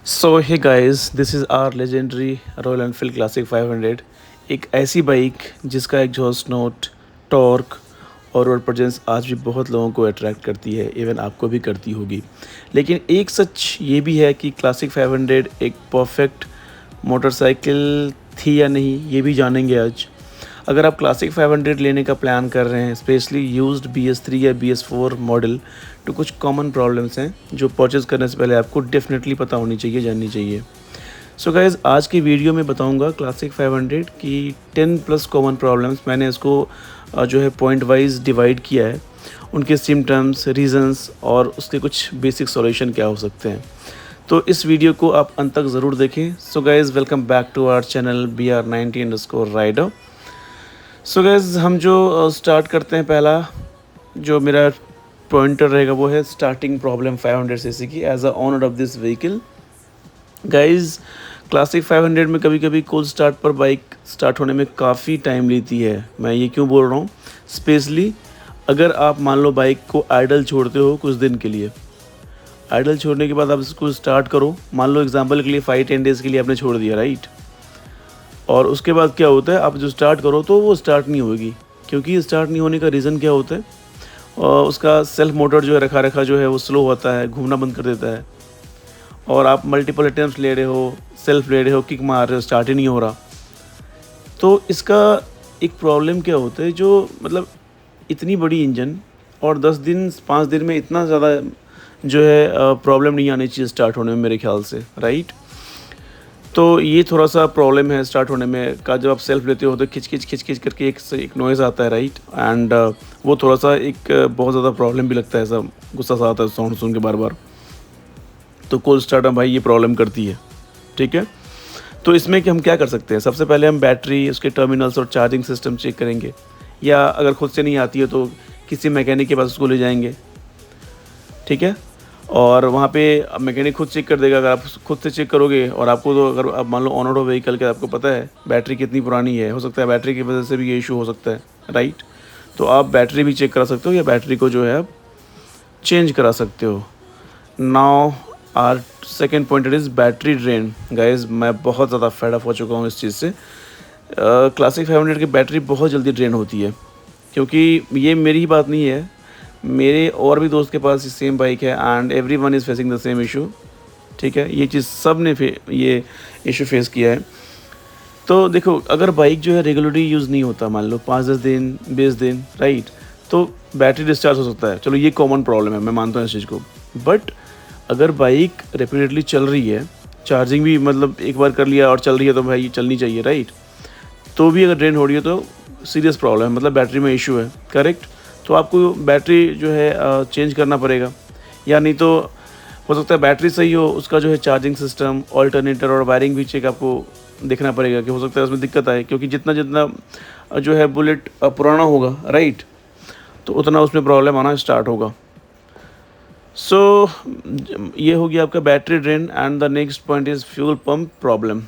So hey guys, this is our legendary Royal Enfield Classic 500। एक ऐसी bike जिसका exhaust note, torque और road presence आज भी बहुत लोगों को अट्रैक्ट करती है, इवन आपको भी करती होगी। लेकिन एक सच ये भी है कि क्लासिक 500 एक परफेक्ट मोटरसाइकिल थी या नहीं, ये भी जानेंगे आज। अगर आप क्लासिक 500 लेने का प्लान कर रहे हैं, स्पेशली यूज्ड BS3 या BS4 मॉडल, तो कुछ कॉमन प्रॉब्लम्स हैं जो परचेज़ करने से पहले आपको डेफिनेटली पता होनी चाहिए, जाननी चाहिए। सो गाइज़, आज की वीडियो में बताऊंगा क्लासिक 500 की 10 प्लस कॉमन प्रॉब्लम्स। मैंने इसको जो है पॉइंट वाइज डिवाइड किया है, उनके सिम्टम्स, रीजंस और उसके कुछ बेसिक सॉल्यूशन क्या हो सकते हैं। तो इस वीडियो को आप अंत तक ज़रूर देखें। So guys, welcome back to our channel BR90_rider। So guys, हम जो स्टार्ट करते हैं, पहला जो मेरा पॉइंटर रहेगा वो है स्टार्टिंग प्रॉब्लम 500 सीसी की as a owner of this vehicle. Guys, Classic 500 में कभी कभी कोल्ड स्टार्ट पर बाइक स्टार्ट होने में काफ़ी टाइम लेती है। मैं ये क्यों बोल रहा हूँ, स्पेशली अगर आप मान लो बाइक को आइडल छोड़ते हो कुछ दिन के लिए। आइडल छोड़ने के बाद आप इसको स्टार्ट करो, मान लो एग्जाम्पल के लिए 5-10 डेज़ के लिए आपने छोड़ दिया, राइट। और उसके बाद क्या होता है, आप जो स्टार्ट करो तो वो स्टार्ट नहीं होगी। क्योंकि स्टार्ट नहीं होने का रीज़न क्या होता है, और उसका सेल्फ मोटर जो है रखा रखा जो है वो स्लो होता है, घूमना बंद कर देता है। और आप मल्टीपल अटैम्प्ट्स ले रहे हो, सेल्फ ले रहे हो, किक मार रहे हो, स्टार्ट ही नहीं हो रहा। तो इसका एक प्रॉब्लम क्या होता है, जो मतलब इतनी बड़ी इंजन और 10 दिन 5 दिन में इतना ज़्यादा जो है प्रॉब्लम नहीं आनी चाहिए स्टार्ट होने में, मेरे ख्याल से, राइट। तो ये थोड़ा-सा प्रॉब्लम है स्टार्ट होने में का। जब आप सेल्फ लेते हो तो खिच-खिच करके एक नॉइज़ आता है, राइट। एंड वो थोड़ा-सा एक बहुत ज़्यादा प्रॉब्लम भी लगता है, ऐसा गुस्सा सा आता है साउंड सुन के बार-बार। तो कोल्ड स्टार्ट में भाई ये प्रॉब्लम करती है, ठीक है। तो इसमें कि हम क्या कर सकते हैं, सबसे पहले हम बैटरी, उसके टर्मिनल्स और चार्जिंग सिस्टम चेक करेंगे, या अगर खुद से नहीं आती है तो किसी मैकेनिक के पास उसको ले जाएँगे, ठीक है। और वहाँ पे मैकेनिक खुद चेक कर देगा। अगर आप खुद से चेक करोगे और आपको, तो अगर आप मान लो ऑनर हो व्हीकल के, आपको पता है बैटरी कितनी पुरानी है, हो सकता है बैटरी की वजह से भी ये इशू हो सकता है, राइट। तो आप बैटरी भी चेक करा सकते हो, या बैटरी को जो है आप चेंज करा सकते हो। Now our second point is battery drain. Guys, मैं बहुत ज़्यादा फेड अप हो चुका हूँ इस चीज़ से। क्लासिक 500 की बैटरी बहुत जल्दी ड्रेन होती है। क्योंकि ये मेरी ही बात नहीं है, मेरे और भी दोस्त के पास सेम बाइक है and everyone is facing the same issue, ठीक है। ये चीज़ सब ने ये इशू फेस किया है। तो देखो, अगर बाइक जो है रेगुलरली यूज़ नहीं होता, मान लो 5-10 दिन, 20 दिन, राइट, तो बैटरी डिस्चार्ज हो सकता है। चलो, ये कॉमन प्रॉब्लम है, मैं मानता हूँ इस चीज़ को। बट अगर बाइक रिपीटेडली चल रही है, चार्जिंग भी मतलब एक बार कर लिया और चल रही है, तो भाई चलनी चाहिए, राइट। तो भी अगर ड्रेन हो रही है तो सीरियस प्रॉब्लम है, मतलब बैटरी में इशू है, करेक्ट। तो आपको बैटरी जो है चेंज करना पड़ेगा, या नहीं तो हो सकता है बैटरी सही हो, उसका जो है चार्जिंग सिस्टम, ऑल्टरनेटर और वायरिंग भी चेक आपको देखना पड़ेगा, कि हो सकता है उसमें दिक्कत आए। क्योंकि जितना जितना जो है बुलेट पुराना होगा, राइट, तो उतना उसमें प्रॉब्लम आना स्टार्ट होगा। सो ये हो गया आपका battery drain. And the next point is fuel pump problem.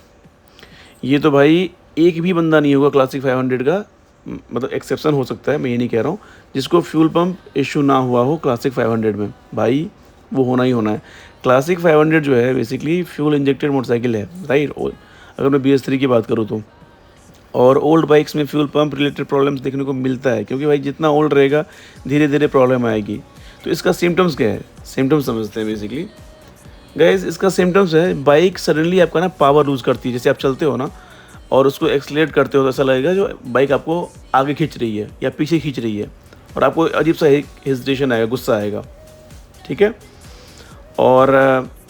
ये तो भाई एक भी बंदा नहीं होगा क्लासिक 500 का, मतलब एक्सेप्शन हो सकता है, मैं ये नहीं कह रहा हूँ, जिसको फ्यूल पंप इशू ना हुआ हो क्लासिक 500 में। भाई वो होना ही होना है। क्लासिक 500 जो है बेसिकली फ्यूल इंजेक्टेड मोटरसाइकिल है, राइट। अगर मैं BS3 की बात करूँ तो, और ओल्ड बाइक्स में फ्यूल पंप रिलेटेड प्रॉब्लम्स देखने को मिलता है, क्योंकि भाई जितना ओल्ड रहेगा धीरे धीरे प्रॉब्लम आएगी। तो इसका सिम्टम्स क्या है, सिम्टम्स समझते हैं बेसिकली। गाइज, इसका सिम्टम्स है, बाइक सडनली आपका ना पावर लूज़ करती है। जैसे आप चलते हो ना और उसको एक्सलेट करते हो, तो ऐसा लगेगा जो बाइक आपको आगे खींच रही है या पीछे खींच रही है, और आपको अजीब सा हेजिटेशन आएगा, गुस्सा आएगा, ठीक है। और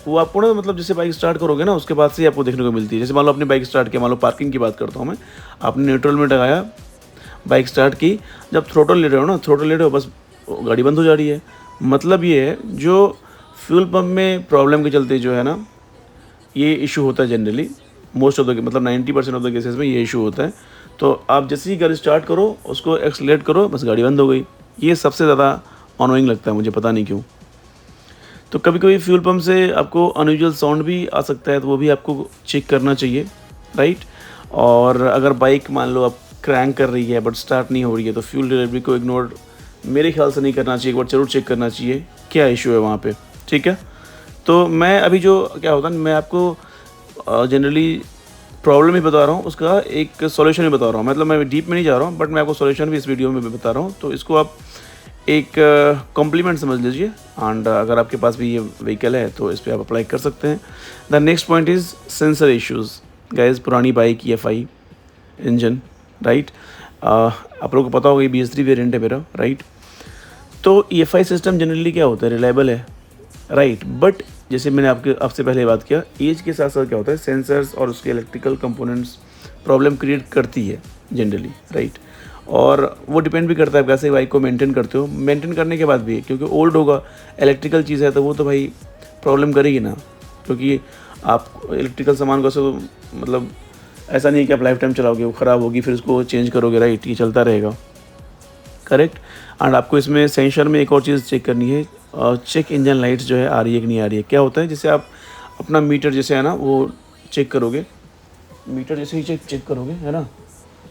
वो आपको ना, मतलब जैसे बाइक स्टार्ट करोगे ना, उसके बाद से ही आपको देखने को मिलती है। जैसे मान लो अपनी बाइक स्टार्ट किया, मान लो पार्किंग की बात करता हूँ मैं, आपने न्यूट्रल में लगाया, बाइक स्टार्ट की, जब थ्रोटल ले रहे हो ना, थ्रोटल ले रहे हो, बस गाड़ी बंद हो जा रही है। मतलब ये है, जो फ्यूल पंप में प्रॉब्लम के चलते जो है ना, ये इशू होता है जनरली, मोस्ट ऑफ द मतलब 90% ऑफ द केसेस में ये इशू होता है। तो आप जैसे ही गाड़ी स्टार्ट करो, उसको एक्सलेट करो, बस गाड़ी बंद हो गई। ये सबसे ज़्यादा अनोइंग लगता है मुझे, पता नहीं क्यों। तो कभी कभी फ्यूल पंप से आपको अनयूजुअल साउंड भी आ सकता है, तो वो भी आपको चेक करना चाहिए, राइट। और अगर बाइक मान लो आप क्रैंक कर रही है बट स्टार्ट नहीं हो रही है, तो फ्यूल डिलीवरी को इग्नोर मेरे ख्याल से नहीं करना चाहिए, एक बार जरूर चेक करना चाहिए क्या इशू है वहाँ पे, ठीक है। तो मैं अभी जो क्या होता है, मैं आपको जनरली प्रॉब्लम ही बता रहा हूँ, उसका एक सॉल्यूशन भी बता रहा हूँ। मतलब मैं डीप में नहीं जा रहा हूँ, बट मैं आपको सॉल्यूशन भी इस वीडियो में बता रहा हूँ। तो इसको आप एक कॉम्प्लीमेंट समझ लीजिए। एंड अगर आपके पास भी ये व्हीकल है तो इस पर आप अप्लाई कर सकते हैं। The next point is sensor issues. Guys, पुरानी बाइक EFI इंजन, राइट, आप लोगों को पता होगा ये BS3 वेरिएंट है मेरा, राइट। तो EFI सिस्टम जनरली क्या होता है, रिलायबल है, राइट। बट जैसे मैंने आपसे पहले बात किया, एज के साथ साथ क्या होता है, सेंसर्स और उसके इलेक्ट्रिकल कंपोनेंट्स प्रॉब्लम क्रिएट करती है जनरली, राइट। और वो डिपेंड भी करता है आप कैसे बाइक को मेंटेन करते हो। मेंटेन करने के बाद भी, क्योंकि ओल्ड होगा, इलेक्ट्रिकल चीज़ है, तो वो तो भाई प्रॉब्लम करेगी ना। क्योंकि आप इलेक्ट्रिकल सामान को ऐसे मतलब ऐसा नहीं है कि आप लाइफ टाइम चलाओगे, वो ख़राब होगी फिर उसको चेंज करोगे, राइट, ये चलता रहेगा, करेक्ट। एंड आपको इसमें सेंसर में एक और चीज़ चेक करनी है, चेक इंजन लाइट्स जो है आ रही है कि नहीं आ रही है। क्या होता है, जैसे आप अपना मीटर जैसे है ना वो चेक करोगे, मीटर जैसे ही चेक करोगे, है ना,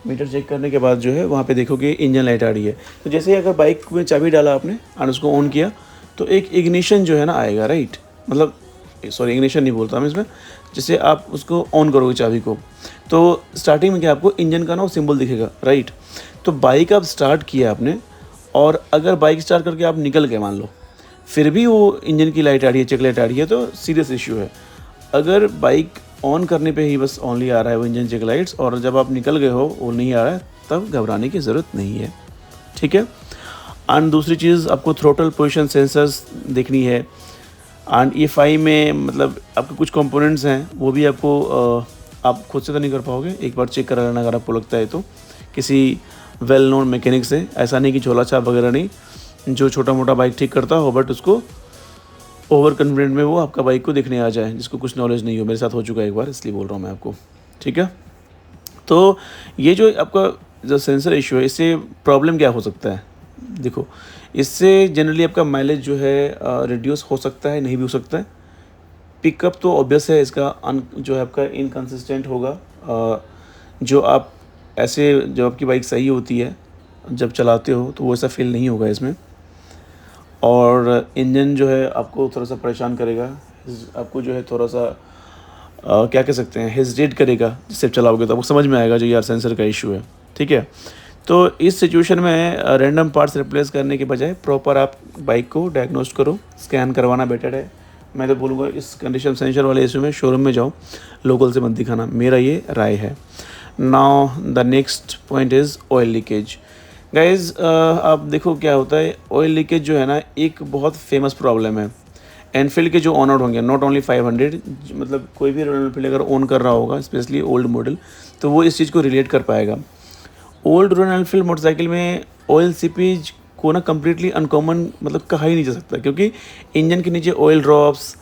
मीटर चेक करने के बाद जो है वहाँ पे देखोगे इंजन लाइट आ रही है। तो जैसे ही अगर बाइक में चाबी डाला आपने और उसको ऑन किया तो एक इग्निशन जो है ना आएगा, राइट। मतलब सॉरी, इग्निशन नहीं बोलता मैं इसमें, जैसे आप उसको ऑन करोगे चाबी को तो स्टार्टिंग में क्या आपको इंजन का ना वो सिंबल दिखेगा, राइट। तो बाइक आप स्टार्ट किया आपने, और अगर बाइक स्टार्ट करके आप निकल गए मान लो, फिर भी वो इंजन की लाइट आ रही है, चेक लाइट आ रही है, तो सीरियस इशू है। अगर बाइक ऑन करने पे ही बस ओनली आ रहा है वो इंजन चेक लाइट्स, और जब आप निकल गए हो वो नहीं आ रहा है, तब घबराने की ज़रूरत नहीं है, ठीक है। एंड दूसरी चीज़, आपको थ्रोटल पोजीशन सेंसर्स देखनी है। एंड EFI में मतलब आपके कुछ कंपोनेंट्स हैं वो भी आपको आप खुद से तो नहीं कर पाओगे, एक बार चेक करा लेना अगर आपको लगता है तो किसी वेल नोन मैकेनिक से। ऐसा नहीं कि झोला छाप वगैरह नहीं, जो छोटा मोटा बाइक ठीक करता हो बट उसको ओवर कॉन्फिडेंट में वो आपका बाइक को देखने आ जाए, जिसको कुछ नॉलेज नहीं हो। मेरे साथ हो चुका है एक बार, इसलिए बोल रहा हूँ मैं आपको, ठीक है। तो ये जो आपका जो सेंसर इशू है, इससे प्रॉब्लम क्या हो सकता है, देखो, इससे जनरली आपका माइलेज जो है रिड्यूस हो सकता है, नहीं भी हो सकता है। पिकअप तो ऑब्वियस है इसका जो है आपका इनकंसिस्टेंट होगा। जो आप ऐसे जब आपकी बाइक सही होती है जब चलाते हो तो वो ऐसा फील नहीं होगा इसमें। और इंजन जो है आपको थोड़ा सा परेशान करेगा, आपको जो है थोड़ा सा क्या कह सकते हैं, हेजिटेट करेगा। जिससे चलाओगे तो आपको समझ में आएगा जो यार सेंसर का इशू है, ठीक है। तो इस सिचुएशन में रैंडम पार्ट्स रिप्लेस करने के बजाय प्रॉपर आप बाइक को डायग्नोस्ट करो, स्कैन करवाना बेटर है। मैं तो बोलूँगा इस कंडीशन सेंसर वाले इशू में शोरूम में जाओ, लोकल से मत दिखाना, मेरा ये राय है। Now the next point is oil leakage. Guys, आप देखो क्या होता है, ऑयल लीकेज जो है ना एक बहुत फेमस प्रॉब्लम है। एनफील्ड के जो ऑनर होंगे, नॉट ओनली 500, मतलब कोई भी रॉयल एनफील्ड अगर ओन कर रहा होगा, स्पेशली ओल्ड मॉडल, तो वो इस चीज़ को रिलेट कर पाएगा। ओल्ड रॉयल एनफील्ड मोटरसाइकिल में ऑयल सीपेज को ना कम्प्लीटली अनकॉमन मतलब कहा ही नहीं जा सकता, क्योंकि इंजन के नीचे oil drops,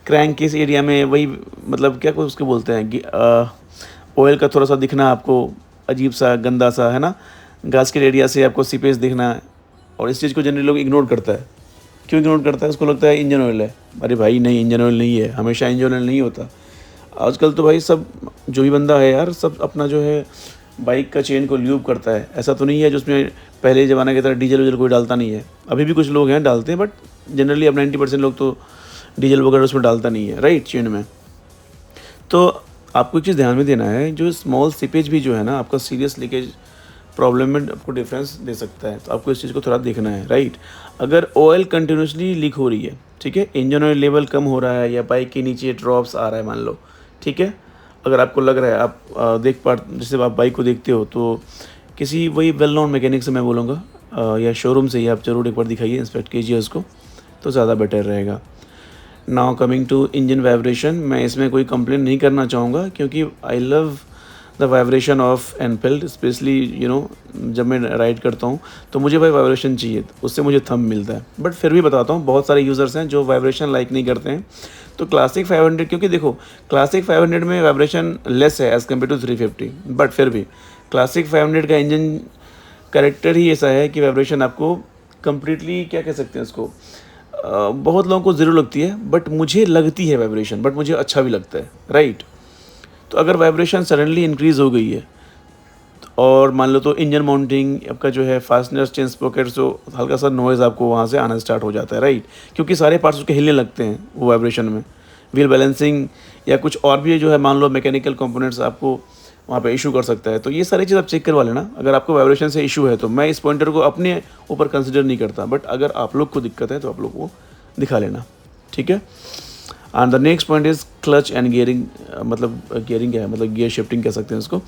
crank case area में वही मतलब क्या कुछ उसको बोलते हैं, ऑयल का थोड़ा सा दिखना आपको अजीब सा गंदा सा, है ना, गास्केट एरिया से आपको सीपेज दिखना है। और इस चीज़ को जनरली लोग इग्नोर करता है। क्यों इग्नोर करता है, उसको लगता है इंजन ऑयल है। अरे भाई नहीं, इंजन ऑयल नहीं है, हमेशा इंजन ऑयल नहीं होता। आजकल तो भाई सब जो भी बंदा है यार, सब अपना जो है बाइक का चेन को ल्यूब करता है। ऐसा तो नहीं है जिसमें पहले ज़माने की तरह डीजल वगैरह कोई डालता नहीं है। अभी भी कुछ लोग हैं डालते हैं, बट जनरली अब 90% लोग तो डीजल वगैरह उसमें डालता नहीं है, राइट, चेन में। तो आपको एक चीज़ ध्यान में देना है, जो स्मॉल सीपेज भी जो है ना आपका सीरियस लीकेज प्रॉब्लम में आपको डिफरेंस दे सकता है। तो आपको इस चीज़ को थोड़ा देखना है, राइट। अगर ऑयल कंटिन्यूसली लीक हो रही है, ठीक है, इंजन ऑयल लेवल कम हो रहा है या बाइक के नीचे ड्रॉप्स आ रहा है मान लो, ठीक है, अगर आपको लग रहा है, आप जैसे आप बाइक को देखते हो तो किसी वही वेल नोन मैकेनिक से मैं बोलूँगा, या शोरूम से ही आप ज़रूर एक बार दिखाइए, इंस्पेक्ट कीजिए उसको, तो ज़्यादा बेटर रहेगा। Now coming to engine vibration, मैं इसमें कोई कंप्लेन नहीं करना चाहूँगा, क्योंकि I love the vibration of Enfield, specially जब मैं राइड करता हूँ तो मुझे भाई वाइब्रेशन चाहिए, उससे मुझे थंब मिलता है। बट फिर भी बताता हूँ, बहुत सारे यूज़र्स हैं जो वाइब्रेशन लाइक नहीं करते हैं। तो क्लासिक 500, क्योंकि देखो क्लासिक 500 में वाइब्रेशन लेस है एज़ कम्पेयर टू 350, बट फिर भी क्लासिक 500 का इंजन कैरेक्टर ही ऐसा है कि वाइब्रेशन आपको कम्प्लीटली क्या कह सकते हैं उसको, बहुत लोगों को ज़ीरो लगती है, बट मुझे लगती है वाइब्रेशन, बट मुझे अच्छा भी लगता है, राइट। तो अगर वाइब्रेशन सडनली इंक्रीज़ हो गई है, तो और मान लो तो इंजन माउंटिंग आपका जो है, फास्टनर, चेन स्प्रॉकेट, तो हल्का सा नॉइज़ आपको वहाँ से आना स्टार्ट हो जाता है, राइट, क्योंकि सारे पार्ट्स उसके हिलने लगते हैं वो वाइब्रेशन में। व्हील बैलेंसिंग या कुछ और भी जो है, मान लो मैकेनिकल कंपोनेंट्स आपको वहाँ पे इशू कर सकता है। तो ये सारी चीज़ आप चेक करवा लेना। अगर आपको वाइब्रेशन से इशू है तो मैं इस पॉइंटर को अपने ऊपर कंसिडर नहीं करता, बट अगर आप लोग को दिक्कत है तो आप लोग को दिखा लेना, ठीक है। And the next point is clutch and gearing. मतलब गियरिंग क्या है, मतलब गियर शिफ्टिंग कह सकते हैं इसको।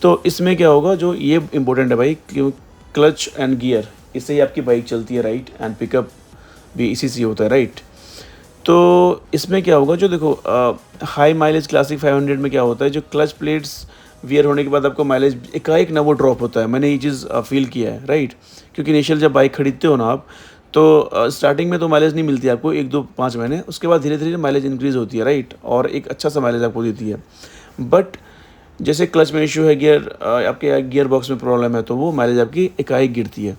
तो इसमें क्या होगा, जो ये इंपॉर्टेंट है भाई, क्यों क्लच एंड गियर, इससे ही आपकी बाइक चलती है, राइट, एंड पिकअप भी इसी से होता है, राइट। तो इसमें क्या होगा, जो देखो हाई माइलेज क्लासिक 500 में क्या होता है, जो क्लच प्लेट्स वियर होने के बाद आपको माइलेज एकाएक ना वो ड्रॉप होता है। मैंने ये चीज़ फील किया है, राइट, क्योंकि इनिशियल जब बाइक खरीदते हो ना आप, तो स्टार्टिंग में तो माइलेज नहीं मिलती आपको 1 2 5 महीने, उसके बाद धीरे धीरे माइलेज इंक्रीज़ होती है, राइट, और एक अच्छा सा माइलेज आपको देती है। बट जैसे क्लच में इशू है, आपके गियर बॉक्स में प्रॉब्लम है, तो वो माइलेज आपकी एकाएक गिरती है।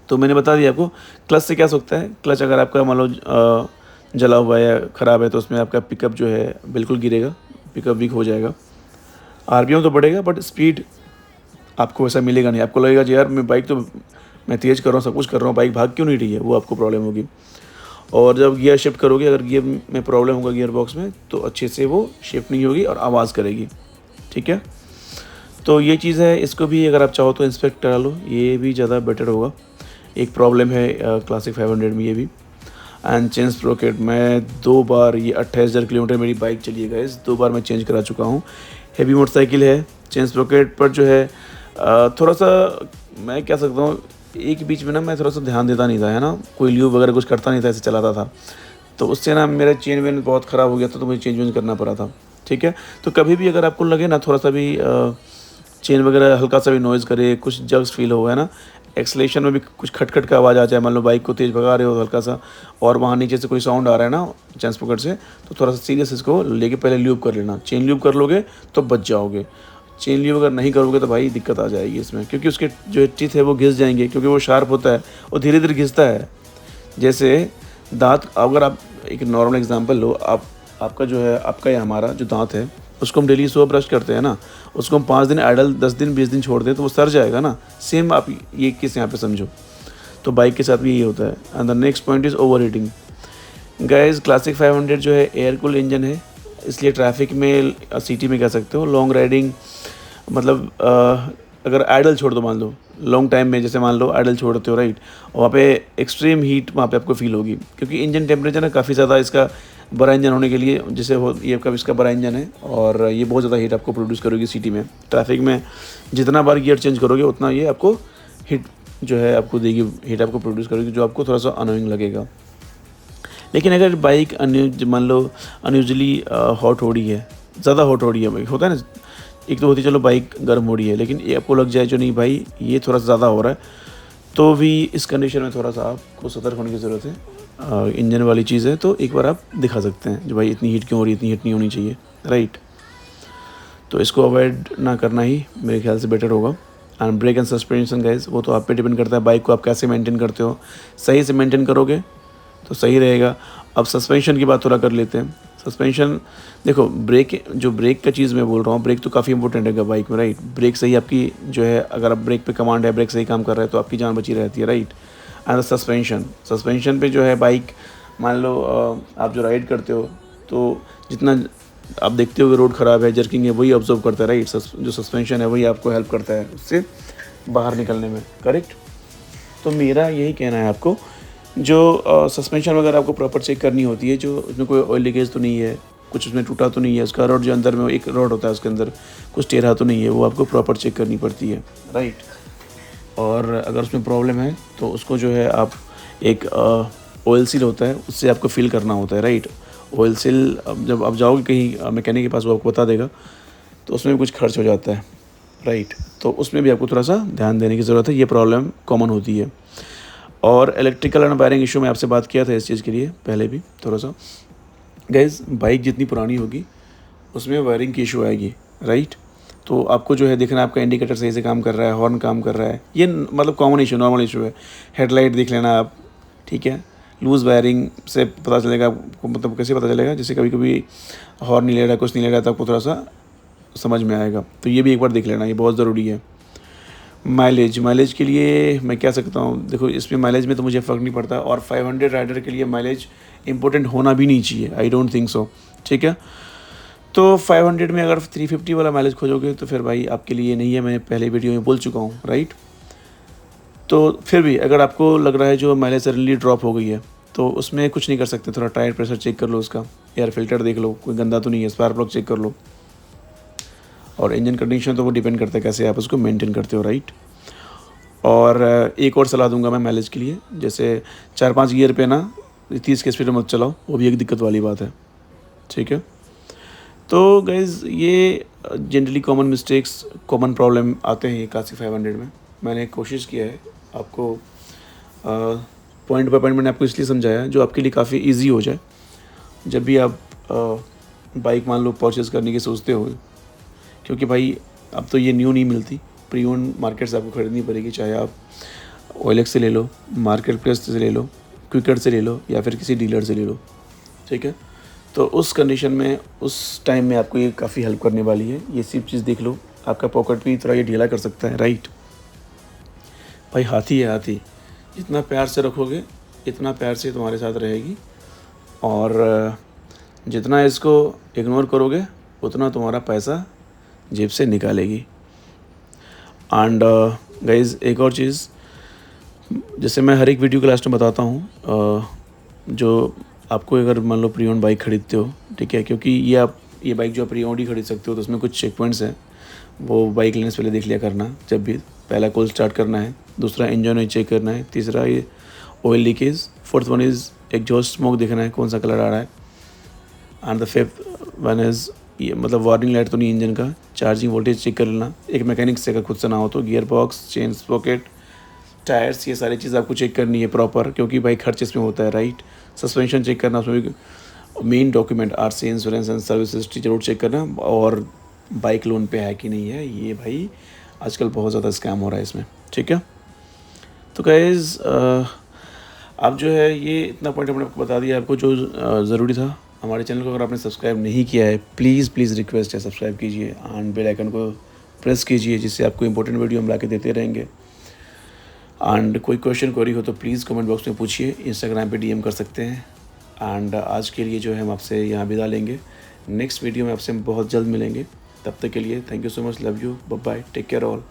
तो मैंने बता दिया आपको क्लच से क्या सकता है। क्लच अगर आपका मान लो जला हुआ है या ख़राब है, तो उसमें आपका पिकअप जो है बिल्कुल गिरेगा, पिकअप वीक हो जाएगा। आरपीएम तो बढ़ेगा, बट स्पीड आपको वैसा मिलेगा नहीं। आपको लगेगा कि यार मैं तेज़ कर रहा हूँ, सब कुछ कर रहा हूँ, बाइक भाग क्यों नहीं रही है, वो आपको प्रॉब्लम होगी। और जब गियर शिफ्ट करोगे, अगर गियर में प्रॉब्लम होगा गियर बॉक्स में, तो अच्छे से वो शिफ्ट नहीं होगी और आवाज़ करेगी, ठीक है। तो ये चीज़ है, इसको भी अगर आप चाहो तो इंस्पेक्ट करा लो, ये भी ज़्यादा बेटर होगा। एक प्रॉब्लम है क्लासिक 500 में ये भी। एंड चेन स्प्रॉकेट, मैं 2 बार, ये 28,000 किलोमीटर मेरी बाइक चली है गाइस, 2 बार मैं चेंज करा चुका हूँ। हेवी मोटरसाइकिल है, चेन स्प्रॉकेट पर जो है थोड़ा सा, मैं क्या सकता हूँ, एक बीच में ना मैं थोड़ा सा ध्यान देता नहीं था, है ना, कोई ल्यूब वगैरह कुछ करता नहीं था, ऐसे चलाता था, तो उससे ना मेरा चेन वेन बहुत ख़राब हो गया था, तो मुझे चेंज वेंज करना पड़ा था, ठीक है। तो कभी भी अगर आपको लगे ना थोड़ा सा भी चेन वगैरह हल्का सा भी नॉइज़ करे, कुछ जग्स फील हो, है ना, एक्सलेशन में भी कुछ खटखट का आवाज़ आ जाए, मान लो बाइक को तेज़ भगा रहे हो हल्का सा, और वहाँ नीचे से कोई साउंड आ रहा है ना चेन स्प्रॉकेट से, तो थोड़ा सा सीरियस इसको लेके पहले ल्यूब कर लेना। चेन ल्यूब कर लोगे तो बच जाओगे। चेन ल्यूब अगर नहीं करोगे तो भाई दिक्कत आ जाएगी इसमें, क्योंकि उसके जो टीथ है वो घिस जाएंगे, क्योंकि वो शार्प होता है और धीरे धीरे घिसता है। जैसे दांत, अगर आप एक नॉर्मल एग्जांपल लो, आपका जो है, आपका या हमारा जो दांत है, उसको हम डेली सुबह ब्रश करते हैं ना, उसको हम 5 दिन आइडल, 10 दिन 20 दिन छोड़ दें तो वो सड़ जाएगा ना। सेम आप ये किस यहाँ पे समझो, तो बाइक के साथ भी यही होता है। And the next point is over heating. Guys Classic 500 जो है एयर कूल इंजन है, इसलिए ट्रैफिक में, सिटी में कह सकते हो, लॉन्ग राइडिंग, मतलब अगर आइडल छोड़ दो, मान लो लॉन्ग टाइम में, जैसे मान लो आइडल छोड़ते हो, राइट, वहाँ पे एक्सट्रीम हीट वहाँ पे आपको फील होगी, क्योंकि इंजन टेम्परेचर ना काफ़ी ज़्यादा, इसका बड़ा इंजन होने के लिए, जैसे हो ये आपका इसका बड़ा इंजन है, और ये बहुत ज़्यादा हीट आपको प्रोड्यूस करोगी सिटी में। ट्रैफिक में जितना बार गियर चेंज करोगे उतना ये आपको हीट जो है आपको देगी, हीट आपको प्रोड्यूस करेगी, जो आपको थोड़ा सा अनोइंग लगेगा। लेकिन अगर बाइक मान लो अनयूजली हॉट हो रही है, ज़्यादा हॉट हो रही है, भाई होता है ना, एक तो होती चलो बाइक गर्म हो रही है, लेकिन ये आपको लग जाए जो नहीं भाई ये थोड़ा सा ज़्यादा हो रहा है, तो भी इस कंडीशन में थोड़ा सा आपको सतर्क होने की ज़रूरत है। इंजन वाली चीज़ है, तो एक बार आप दिखा सकते हैं जो भाई इतनी हीट क्यों हो रही है, इतनी हीट नहीं होनी चाहिए, राइट। तो इसको अवॉइड ना करना ही मेरे ख्याल से बेटर होगा। And brake and suspension guys, वो तो आप पे डिपेंड करता है, बाइक को आप कैसे मेंटेन करते हो। सही से मेंटेन करोगे तो सही रहेगा। अब सस्पेंशन की बात थोड़ा कर लेते हैं। सस्पेंशन देखो, ब्रेक का चीज़ मैं बोल रहा हूँ, ब्रेक तो काफ़ी इंपॉर्टेंट है बाइक में, राइट। ब्रेक सही आपकी जो है, अगर आप ब्रेक पे कमांड है, ब्रेक सही काम कर रहा है, तो आपकी जान बची रहती है, राइट। एंड सस्पेंशन पे जो है बाइक, मान लो आप जो राइड करते हो, तो जितना आप देखते हो कि रोड ख़राब है, जर्किंग है, वही ऑब्जर्व करता है, राइट। जो सस्पेंशन है वही आपको हेल्प करता है उससे बाहर निकलने में, करेक्ट। तो मेरा यही कहना है आपको, जो सस्पेंशन वगैरह आपको प्रॉपर चेक करनी होती है, जो उसमें कोई ऑयल लीकेज तो नहीं है, कुछ उसमें टूटा तो नहीं है, उसका रॉड जो अंदर में एक रॉड होता है उसके अंदर कुछ टेढ़ा तो नहीं है, वो आपको प्रॉपर चेक करनी पड़ती है, राइट। और अगर उसमें प्रॉब्लम है तो उसको जो है आप एक ऑयल सील होता है, उससे आपको फिल करना होता है, राइट। ऑयल सील जब आप जाओगे कहीं मैकेनिक के पास, वो आपको बता देगा, तो उसमें भी कुछ खर्च हो जाता है, राइट। तो उसमें भी आपको थोड़ा सा ध्यान देने की ज़रूरत है, ये प्रॉब्लम कॉमन होती है। और इलेक्ट्रिकल एंड वायरिंग इशू में आपसे बात किया था इस चीज़ के लिए पहले भी थोड़ा सा। गाइस बाइक जितनी पुरानी होगी उसमें वायरिंग की इशू आएगी, राइट। तो आपको जो है देखना, आपका इंडिकेटर सही से काम कर रहा है, हॉर्न काम कर रहा है, ये मतलब कॉमन इशू, नॉर्मल इशू है। हेडलाइट देख लेना आप, ठीक है। लूज़ वायरिंग से पता चलेगा आपको, मतलब कैसे पता चलेगा, जैसे कभी कभी हॉर्न नहीं ले रहा, कुछ नहीं ले रहा, तो आपको थोड़ा सा समझ में आएगा। तो ये भी एक बार देख लेना, ये बहुत ज़रूरी है। माइलेज के लिए मैं क्या सकता हूँ, देखो इसमें माइलेज में तो मुझे फ़र्क नहीं पड़ता, और 500 राइडर के लिए माइलेज इंपॉर्टेंट होना भी नहीं चाहिए, आई डोंट थिंक सो। ठीक है, तो 500 में अगर 350 वाला माइलेज खोजोगे तो फिर भाई आपके लिए नहीं है, मैं पहले वीडियो में बोल चुका हूँ, राइट। तो फिर भी अगर आपको लग रहा है जो माइलेज सडनली ड्रॉप हो गई है, तो उसमें कुछ नहीं कर सकते, थोड़ा टायर प्रेशर चेक कर लो, उसका एयर फिल्टर देख लो कोई गंदा तो नहीं है, स्पार्क प्लग चेक कर लो, और इंजन कंडीशन तो वो डिपेंड करता है कैसे आप उसको मेंटेन करते हो, राइट। और एक और सलाह दूंगा मैं माइलेज के लिए, जैसे 4-5 गियर पे ना 30 की स्पीड में मत चलाओ, वो भी एक दिक्कत वाली बात है। ठीक है, तो गाइज़ ये generally common mistakes, common problem आते हैं ये क्लासिक 500 में। मैंने कोशिश किया है आपको पॉइंट बाय पॉइंट मैंने आपको इसलिए समझाया जो आपके लिए काफ़ी इजी हो जाए। जब भी आप बाइक मान लो परचेज़ करने की सोचते हो, क्योंकि भाई अब तो ये न्यू नहीं मिलती, प्री ओन मार्केट से आपको ख़रीदनी पड़ेगी, चाहे आप OLX से ले लो, मार्केट प्लेस से ले लो, क्विकर से ले लो, या फिर किसी डीलर से ले लो। ठीक है, तो उस कंडीशन में उस टाइम में आपको ये काफ़ी हेल्प करने वाली है। ये सिर्फ चीज़ देख लो, आपका पॉकेट भी थोड़ा ये ढीला कर सकता है, राइट। भाई हाथी है हाथी, जितना प्यार से रखोगे इतना प्यार से तुम्हारे साथ रहेगी, और जितना इसको इग्नोर करोगे उतना तुम्हारा पैसा जेब से निकालेगी। एंड गाइज़ एक और चीज़, जैसे मैं हर एक वीडियो के लास्ट में बताता हूँ, जो आपको अगर मान लो प्री ओन्ड बाइक खरीदते हो, ठीक है, क्योंकि ये बाइक जो आप प्री ओन्ड ही खरीद सकते हो, तो उसमें कुछ चेक पॉइंट्स हैं, वो बाइक लेने से पहले देख लिया करना। जब भी पहला कॉल स्टार्ट करना है, दूसरा इंजन ऑयल चेक करना है, तीसरा ये oil leakage, fourth one is exhaust smoke देखना है कौन सा कलर आ रहा है, and the fifth one is ये मतलब वार्निंग लाइट तो नहीं इंजन का, चार्जिंग वोल्टेज चेक कर लेना एक मैकेनिक से, अगर खुद से ना हो तो gear box, chain Sprocket, tyres, ये सारी चीज़ आपको चेक करनी है प्रॉपर, क्योंकि भाई खर्च इसमें होता है, राइट। सस्पेंशन चेक करना, उसमें भी main document RC, insurance and service history जरूर चेक करना, और बाइक लोन पे है कि नहीं है, ये भाई आजकल बहुत ज़्यादा स्कैम हो रहा है इसमें। ठीक है, तो गाइस आप जो है ये इतना पॉइंट हमने आपको बता दिया, आपको जो ज़रूरी था। हमारे चैनल को अगर आपने सब्सक्राइब नहीं किया है, प्लीज़ रिक्वेस्ट है सब्सक्राइब कीजिए, एंड बेल आइकन को प्रेस कीजिए, जिससे आपको इंपॉर्टेंट वीडियो हम ला के देते रहेंगे। एंड कोई क्वेश्चन क्वेरी हो तो प्लीज़ कमेंट बॉक्स में पूछिए, इंस्टाग्राम पे DM कर सकते हैं। एंड आज के लिए जो है हम आपसे यहाँ विदा लेंगे, नेक्स्ट वीडियो में आपसे हम बहुत जल्द मिलेंगे। तब तक के लिए thank you so much, love you, bye bye, take care all.